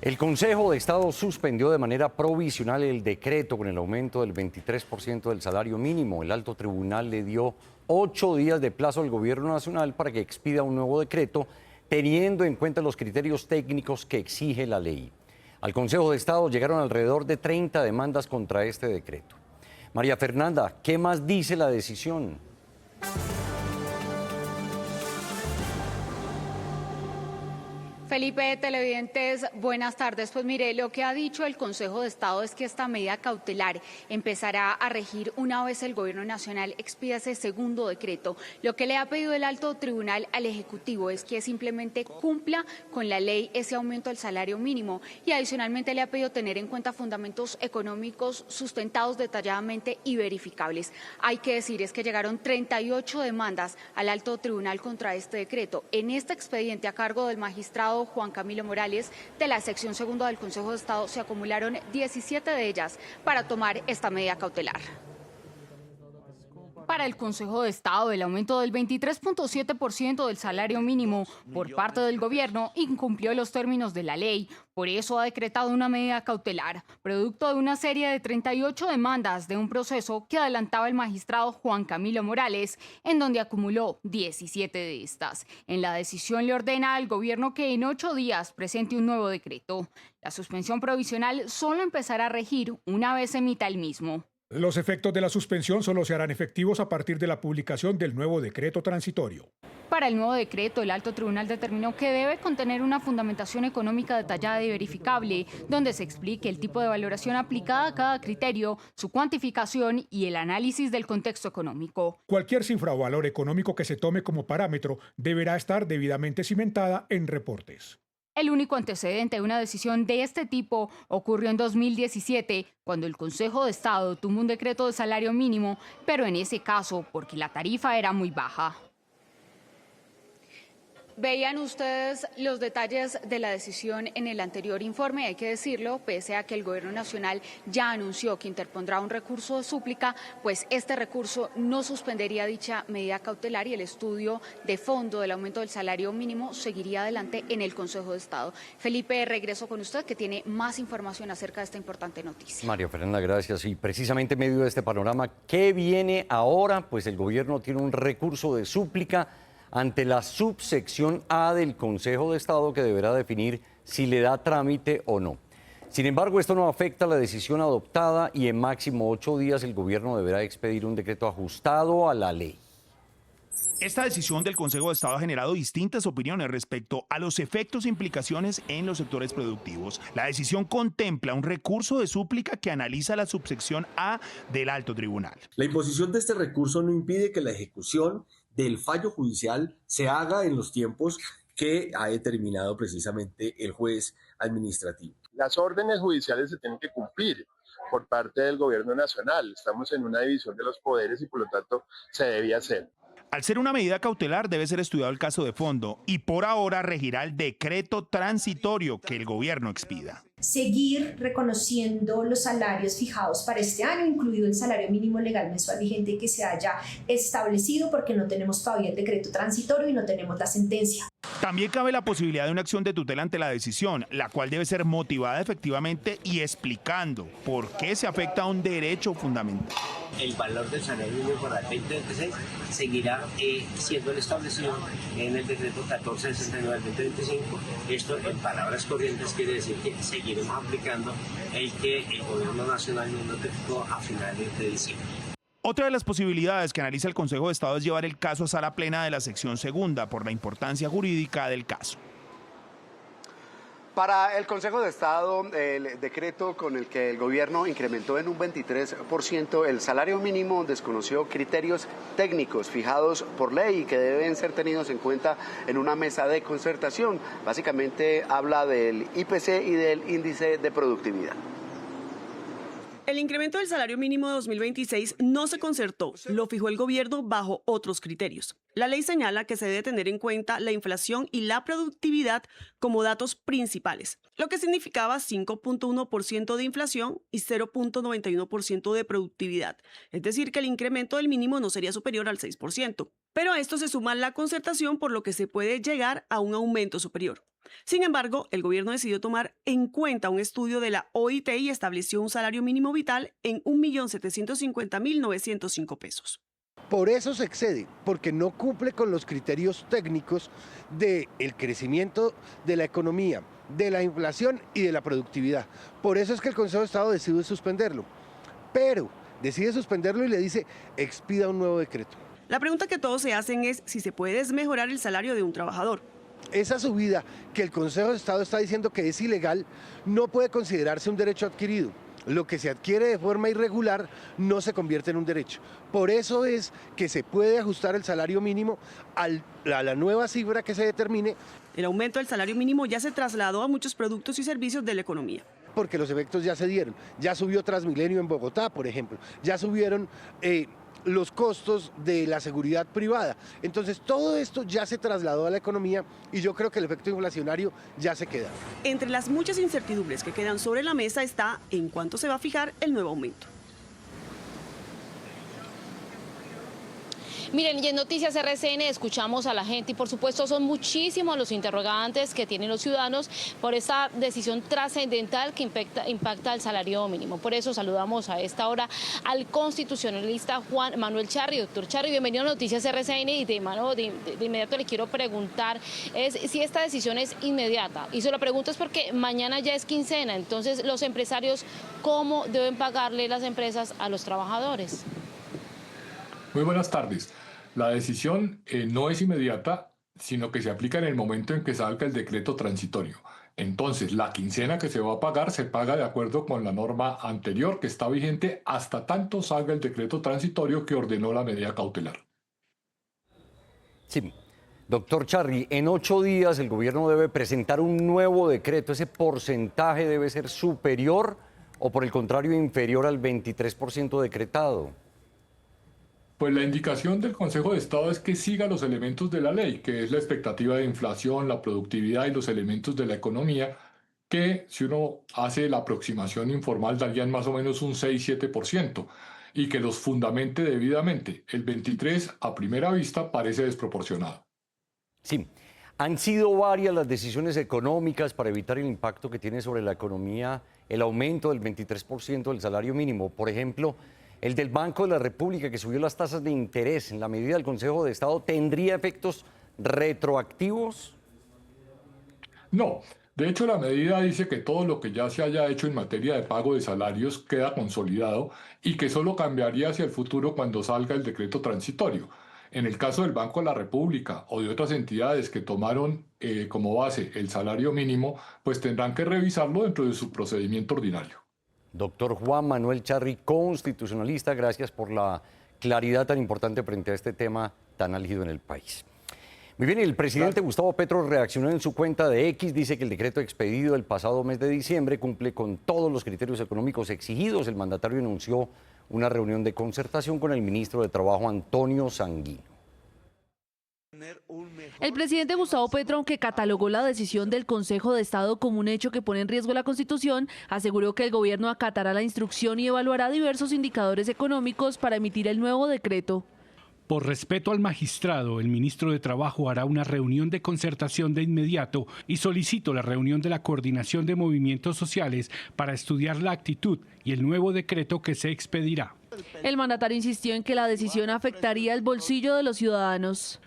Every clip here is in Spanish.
El Consejo de Estado suspendió de manera provisional el decreto con el aumento del 23% del salario mínimo. El alto tribunal le dio 8 días de plazo al gobierno nacional para que expida un nuevo decreto, teniendo en cuenta los criterios técnicos que exige la ley. Al Consejo de Estado llegaron alrededor de 30 demandas contra este decreto. María Fernanda, ¿qué más dice la decisión? Felipe, televidentes, buenas tardes. Pues mire, lo que ha dicho el Consejo de Estado es que esta medida cautelar empezará a regir una vez el Gobierno Nacional expida ese segundo decreto. Lo que le ha pedido el alto tribunal al Ejecutivo es que simplemente cumpla con la ley ese aumento del salario mínimo y adicionalmente le ha pedido tener en cuenta fundamentos económicos sustentados detalladamente y verificables. Hay que decir es que llegaron 38 demandas al alto tribunal contra este decreto. En este expediente a cargo del magistrado Juan Camilo Morales, de la sección segunda del Consejo de Estado, se acumularon 17 de ellas para tomar esta medida cautelar. Para el Consejo de Estado, el aumento del 23.7% del salario mínimo por parte del gobierno incumplió los términos de la ley. Por eso ha decretado una medida cautelar, producto de una serie de 38 demandas de un proceso que adelantaba el magistrado Juan Camilo Morales, en donde acumuló 17 de estas. En la decisión le ordena al gobierno que en 8 días presente un nuevo decreto. La suspensión provisional solo empezará a regir una vez emita el mismo. Los efectos de la suspensión solo se harán efectivos a partir de la publicación del nuevo decreto transitorio. Para el nuevo decreto, el alto tribunal determinó que debe contener una fundamentación económica detallada y verificable, donde se explique el tipo de valoración aplicada a cada criterio, su cuantificación y el análisis del contexto económico. Cualquier cifra o valor económico que se tome como parámetro deberá estar debidamente cimentada en reportes. El único antecedente de una decisión de este tipo ocurrió en 2017, cuando el Consejo de Estado tuvo un decreto de salario mínimo, pero en ese caso porque la tarifa era muy baja. Veían ustedes los detalles de la decisión en el anterior informe, hay que decirlo, pese a que el Gobierno Nacional ya anunció que interpondrá un recurso de súplica, pues este recurso no suspendería dicha medida cautelar y el estudio de fondo del aumento del salario mínimo seguiría adelante en el Consejo de Estado. Felipe, regreso con usted, que tiene más información acerca de esta importante noticia. María Fernanda, gracias. Y precisamente en medio de este panorama, ¿qué viene ahora? Pues el gobierno tiene un recurso de súplica ante la subsección A del Consejo de Estado que deberá definir si le da trámite o no. Sin embargo, esto no afecta la decisión adoptada y en máximo 8 días el gobierno deberá expedir un decreto ajustado a la ley. Esta decisión del Consejo de Estado ha generado distintas opiniones respecto a los efectos e implicaciones en los sectores productivos. La decisión contempla un recurso de súplica que analiza la subsección A del Alto Tribunal. La imposición de este recurso no impide que la ejecución del fallo judicial se haga en los tiempos que ha determinado precisamente el juez administrativo. Las órdenes judiciales se tienen que cumplir por parte del gobierno nacional. Estamos en una división de los poderes y por lo tanto se debía hacer. Al ser una medida cautelar debe ser estudiado el caso de fondo y por ahora regirá el decreto transitorio que el gobierno expida. Seguir reconociendo los salarios fijados para este año, incluido el salario mínimo legal mensual vigente que se haya establecido, porque no tenemos todavía el decreto transitorio y no tenemos la sentencia. También cabe la posibilidad de una acción de tutela ante la decisión, la cual debe ser motivada efectivamente y explicando por qué se afecta a un derecho fundamental. El valor del salario mínimo para el 2026 seguirá siendo el establecido en el decreto 1469 del 2025. Esto, en palabras corrientes, quiere decir que seguiremos aplicando el que el gobierno nacional nos notificó a finales de diciembre. Otra de las posibilidades que analiza el Consejo de Estado es llevar el caso a sala plena de la sección segunda por la importancia jurídica del caso. Para el Consejo de Estado, el decreto con el que el gobierno incrementó en un 23% el salario mínimo desconoció criterios técnicos fijados por ley y que deben ser tenidos en cuenta en una mesa de concertación. Básicamente habla del IPC y del índice de productividad. El incremento del salario mínimo de 2026 no se concertó, lo fijó el gobierno bajo otros criterios. La ley señala que se debe tener en cuenta la inflación y la productividad como datos principales, lo que significaba 5.1% de inflación y 0.91% de productividad, es decir, que el incremento del mínimo no sería superior al 6%. Pero a esto se suma la concertación, por lo que se puede llegar a un aumento superior. Sin embargo, el gobierno decidió tomar en cuenta un estudio de la OIT y estableció un salario mínimo vital en 1.750.905 pesos. Por eso se excede, porque no cumple con los criterios técnicos del crecimiento de la economía, de la inflación y de la productividad. Por eso es que el Consejo de Estado decide suspenderlo. Pero decide suspenderlo y le dice, expida un nuevo decreto. La pregunta que todos se hacen es si se puede desmejorar el salario de un trabajador. Esa subida que el Consejo de Estado está diciendo que es ilegal no puede considerarse un derecho adquirido. Lo que se adquiere de forma irregular no se convierte en un derecho. Por eso es que se puede ajustar el salario mínimo a la nueva cifra que se determine. El aumento del salario mínimo ya se trasladó a muchos productos y servicios de la economía. Porque los efectos ya se dieron. Ya subió Transmilenio en Bogotá, por ejemplo. Ya subieron los costos de la seguridad privada. Entonces todo esto ya se trasladó a la economía y yo creo que el efecto inflacionario ya se queda. Entre las muchas incertidumbres que quedan sobre la mesa está en cuánto se va a fijar el nuevo aumento. Miren, y en Noticias RCN escuchamos a la gente y por supuesto son muchísimos los interrogantes que tienen los ciudadanos por esta decisión trascendental que impacta el salario mínimo. Por eso saludamos a esta hora al constitucionalista Juan Manuel Charri. Doctor Charri, bienvenido a Noticias RCN y de inmediato le quiero preguntar si esta decisión es inmediata. Y se lo pregunto es porque mañana ya es quincena, entonces los empresarios, ¿cómo deben pagarle las empresas a los trabajadores? Muy buenas tardes. La decisión no es inmediata, sino que se aplica en el momento en que salga el decreto transitorio. Entonces, la quincena que se va a pagar se paga de acuerdo con la norma anterior que está vigente hasta tanto salga el decreto transitorio que ordenó la medida cautelar. Sí. Doctor Charri, en 8 días el gobierno debe presentar un nuevo decreto. ¿Ese porcentaje debe ser superior o por el contrario inferior al 23% decretado? Pues la indicación del Consejo de Estado es que siga los elementos de la ley, que es la expectativa de inflación, la productividad y los elementos de la economía, que si uno hace la aproximación informal darían más o menos un 6-7%, y que los fundamente debidamente. El 23 a primera vista parece desproporcionado. Sí, han sido varias las decisiones económicas para evitar el impacto que tiene sobre la economía el aumento del 23% del salario mínimo. Por ejemplo, el del Banco de la República, que subió las tasas de interés en la medida del Consejo de Estado, ¿tendría efectos retroactivos? No. De hecho, la medida dice que todo lo que ya se haya hecho en materia de pago de salarios queda consolidado y que solo cambiaría hacia el futuro cuando salga el decreto transitorio. En el caso del Banco de la República o de otras entidades que tomaron como base el salario mínimo, pues tendrán que revisarlo dentro de su procedimiento ordinario. Doctor Juan Manuel Charri, constitucionalista, gracias por la claridad tan importante frente a este tema tan álgido en el país. Muy bien, el presidente Gustavo Petro reaccionó en su cuenta de X, dice que el decreto expedido el pasado mes de diciembre cumple con todos los criterios económicos exigidos. El mandatario anunció una reunión de concertación con el ministro de Trabajo, Antonio Sanguino. El presidente Gustavo Petro, aunque catalogó la decisión del Consejo de Estado como un hecho que pone en riesgo la Constitución, aseguró que el gobierno acatará la instrucción y evaluará diversos indicadores económicos para emitir el nuevo decreto. Por respeto al magistrado, el ministro de Trabajo hará una reunión de concertación de inmediato y solicito la reunión de la Coordinación de Movimientos Sociales para estudiar la actitud y el nuevo decreto que se expedirá. El mandatario insistió en que la decisión afectaría el bolsillo de los ciudadanos.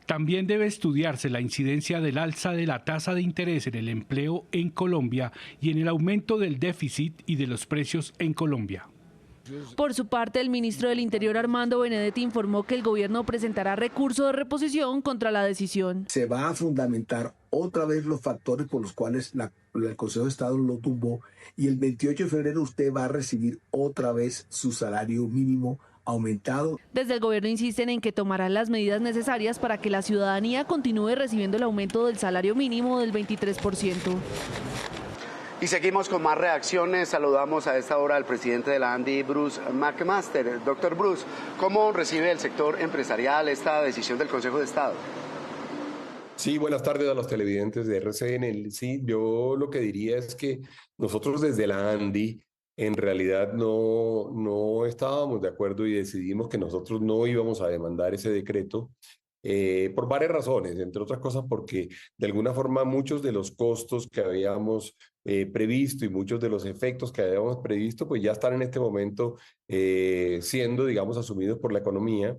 También debe estudiarse la incidencia del alza de la tasa de interés en el empleo en Colombia y en el aumento del déficit y de los precios en Colombia. Por su parte, el ministro del Interior, Armando Benedetti, informó que el gobierno presentará recurso de reposición contra la decisión. Se va a fundamentar otra vez los factores por los cuales el Consejo de Estado lo tumbó y el 28 de febrero usted va a recibir otra vez su salario mínimo aumentado. Desde el gobierno insisten en que tomarán las medidas necesarias para que la ciudadanía continúe recibiendo el aumento del salario mínimo del 23%. Y seguimos con más reacciones. Saludamos a esta hora al presidente de la ANDI, Bruce McMaster. Doctor Bruce, ¿cómo recibe el sector empresarial esta decisión del Consejo de Estado? Sí, buenas tardes a los televidentes de RCN. Sí, yo lo que diría es que nosotros desde la ANDI en realidad no estábamos de acuerdo y decidimos que nosotros no íbamos a demandar ese decreto. Por varias razones, entre otras cosas porque de alguna forma muchos de los costos que habíamos previsto y muchos de los efectos que habíamos previsto pues ya están en este momento siendo, digamos, asumidos por la economía.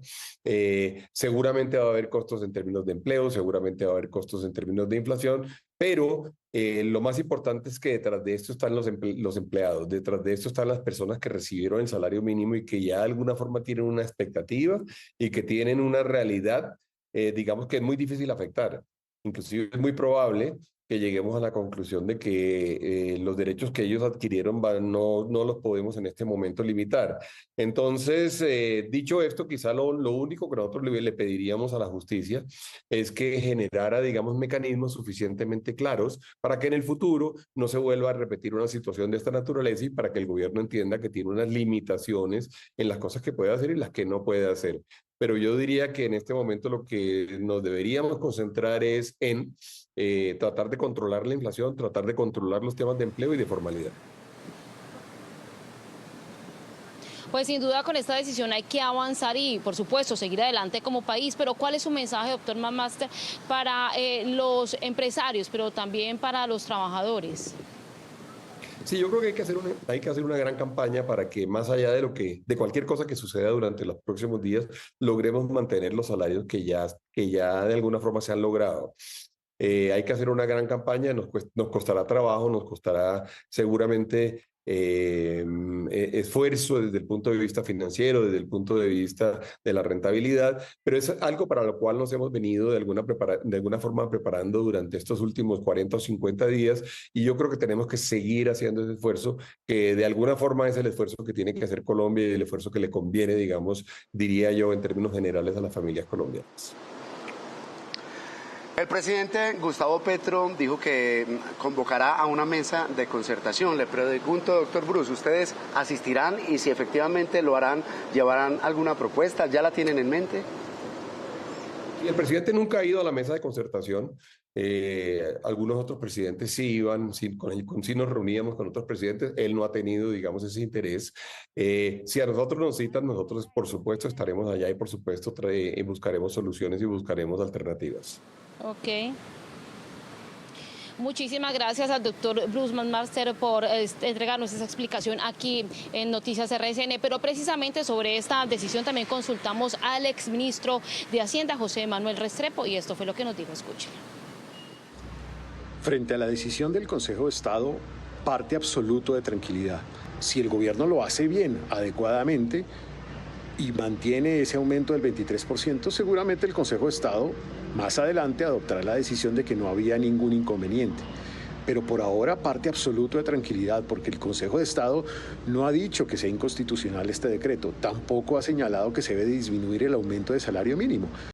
Seguramente va a haber costos en términos de empleo, seguramente va a haber costos en términos de inflación, pero lo más importante es que detrás de esto están los empleados, detrás de esto están las personas que recibieron el salario mínimo y que ya de alguna forma tienen una expectativa y que tienen una realidad digamos que es muy difícil afectar. Inclusive es muy probable que lleguemos a la conclusión de que los derechos que ellos adquirieron no los podemos en este momento limitar. Entonces, dicho esto, quizá lo único que nosotros le pediríamos a la justicia es que generara, digamos, mecanismos suficientemente claros para que en el futuro no se vuelva a repetir una situación de esta naturaleza y para que el gobierno entienda que tiene unas limitaciones en las cosas que puede hacer y las que no puede hacer. Pero yo diría que en este momento lo que nos deberíamos concentrar es en tratar de controlar la inflación, tratar de controlar los temas de empleo y de formalidad. Pues sin duda con esta decisión hay que avanzar y, por supuesto, seguir adelante como país. Pero ¿cuál es su mensaje, doctor McMaster, para los empresarios, pero también para los trabajadores? Sí, yo creo que hay que hacer una gran campaña para que más allá de cualquier cosa que suceda durante los próximos días, logremos mantener los salarios que ya de alguna forma se han logrado. Hay que hacer una gran campaña, nos costará trabajo, nos costará seguramente esfuerzo desde el punto de vista financiero, desde el punto de vista de la rentabilidad, pero es algo para lo cual nos hemos venido de alguna forma preparando durante estos últimos 40 o 50 días y yo creo que tenemos que seguir haciendo ese esfuerzo que de alguna forma es el esfuerzo que tiene que hacer Colombia y el esfuerzo que le conviene, digamos, diría yo en términos generales a las familias colombianas. El presidente Gustavo Petro dijo que convocará a una mesa de concertación. Le pregunto, doctor Bruce, ¿ustedes asistirán y si efectivamente lo harán, llevarán alguna propuesta? ¿Ya la tienen en mente? El presidente nunca ha ido a la mesa de concertación. Algunos otros presidentes sí iban, sí nos reuníamos con otros presidentes. Él no ha tenido, digamos, ese interés. Si a nosotros nos citan, nosotros por supuesto estaremos allá y por supuesto buscaremos soluciones y buscaremos alternativas. Ok. Muchísimas gracias al doctor Bruce McMaster por entregarnos esa explicación aquí en Noticias RCN, pero precisamente sobre esta decisión también consultamos al exministro de Hacienda, José Manuel Restrepo, y esto fue lo que nos dijo. Escuchen. Frente a la decisión del Consejo de Estado, parte absoluto de tranquilidad. Si el gobierno lo hace bien, adecuadamente, y mantiene ese aumento del 23%, seguramente el Consejo de Estado más adelante adoptará la decisión de que no había ningún inconveniente. Pero por ahora parte absoluto de tranquilidad porque el Consejo de Estado no ha dicho que sea inconstitucional este decreto, tampoco ha señalado que se debe disminuir el aumento de salario mínimo.